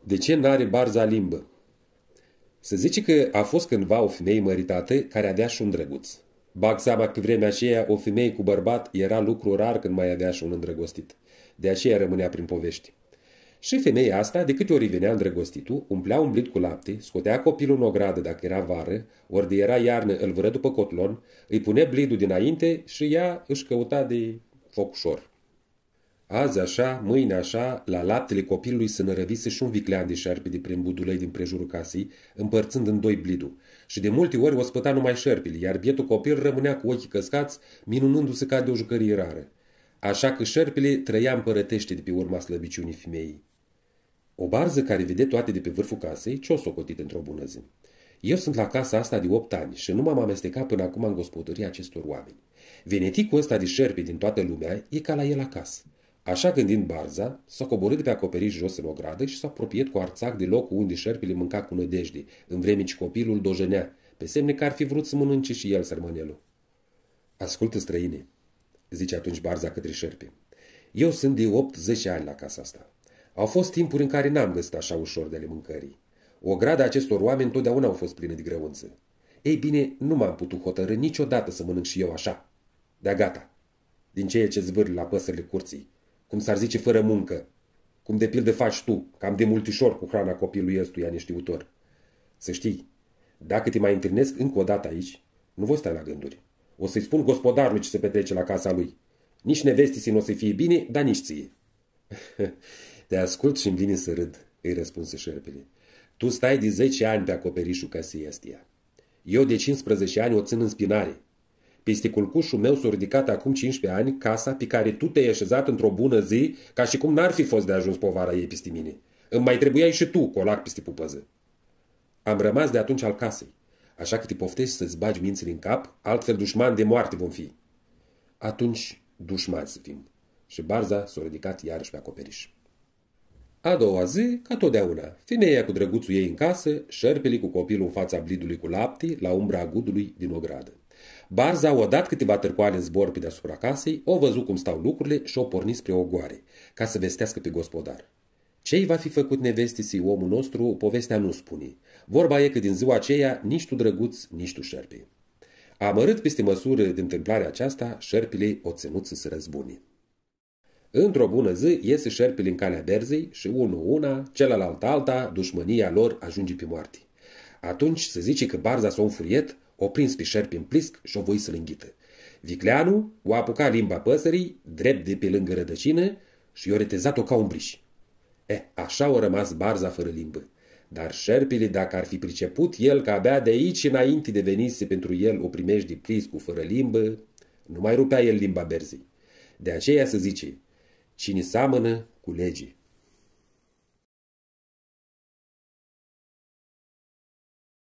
De ce n-are Barza limbă? Se zice că a fost cândva o femeie măritată care avea și un drăguț. Bag seama că pe vremea aceea o femeie cu bărbat era lucru rar când mai avea și un îndrăgostit. De aceea rămânea prin povești. Și femeia asta, de câte ori venea îndrăgostitul, umplea un blid cu lapte, scotea copilul în ogradă dacă era vară, ori de era iarnă îl vără după cotlon, îi pune blidul dinainte și ea își căuta de foc ușor. Azi așa, mâine așa, la laptele copilului se nărăvise și un viclean de șerpi prin budulei din prejurul casei, împărțând în doi blidul. Și de multe ori o spăta numai șerpile, iar bietul copil rămânea cu ochii căscați, minunându-se ca de o jucărie rară. Așa că șerpile trăia împărătește de pe urma slăbiciunii femeii. O barză care vede toate de pe vârful casei, ce-o socotit într-o bună zi. Eu sunt la casa asta de 8 ani și nu m-am amestecat până acum în gospodăria acestor oameni. Veneticul ăsta de șerpi din toată lumea e ca la el acasă. Așa gândind Barza, s-a coborât de pe acoperiș jos în ogradă și s-a apropiat cu arțac de locul unde șerpile mânca cu nădejde, în vreme ce copilul dojenea, pe semne că ar fi vrut să mănânce și el sărmănelul. Ascultă, străine, zice atunci Barza către șerpi. Eu sunt de 8-10 ani la casa asta. Au fost timpuri în care n-am găsit așa ușor de ale mâncării. Ograda acestor oameni totdeauna au fost plină de grăunță. Ei bine, nu m-am putut hotărâ niciodată să mănânc și eu așa. De-a gata. Din ceea ce zvârli la păsările curții. Cum s-ar zice, fără muncă. Cum de pildă faci tu, cam de multișor cu hrana copilului ăstuia neștiutor. Să știi, dacă te mai întâlnesc încă o dată aici, nu voi sta la gânduri. O să-i spun gospodarului ce se petrece la casa lui. Nici nevestii nu o să-i fie bine, dar nici ție. Te ascult și îmi vine să râd, îi răspunse șerpele. Tu stai de 10 ani pe acoperișul casei astia. Eu de 15 ani o țin în spinare. Peste culcușul meu s-a ridicat acum 15 ani casa pe care tu te-ai așezat într-o bună zi, ca și cum n-ar fi fost de ajuns povara ei peste mine. Îmi mai trebuiai și tu, colac peste pupăză. Am rămas de atunci al casei, așa că te poftești să-ți bagi mințile în cap, altfel dușmani de moarte vom fi. Atunci dușmani să fim. Și Barza s-a ridicat iarăși pe acoperiș. A doua zi, ca totdeauna, femeia cu drăguțul ei în casă, șerpele cu copilul în fața blidului cu lapte, la umbra agudului din ogradă. Barza o dat câteva târcoale în zbor pe deasupra casei, o văzut cum stau lucrurile și o porni spre ogoare, ca să vestească pe gospodar. Ce-i va fi făcut nevestisii omul nostru, povestea nu spune. Vorba e că din ziua aceea nici tu drăguț, nici tu șerpe. Amărât peste măsură de întâmplarea aceasta, șerpile o ținut să se răzbune. Într-o bună zi iese șerpile în calea berzei și unul una, celălalt alta, dușmânia lor ajunge pe moarte. Atunci se zice că Barza s-a înfuriat, o prins pe șerpi în plisc și o voi să-l înghită. Vicleanu o apuca limba păsării, drept de pe lângă rădăcină și i-o retezat-o ca un briș. Așa a rămas Barza fără limbă. Dar șerpile, dacă ar fi priceput el că abia de aici înainte de venise pentru el o primești de pliscul fără limbă, nu mai rupea el limba berzei. De aceea se zice, cine seamănă cu legii.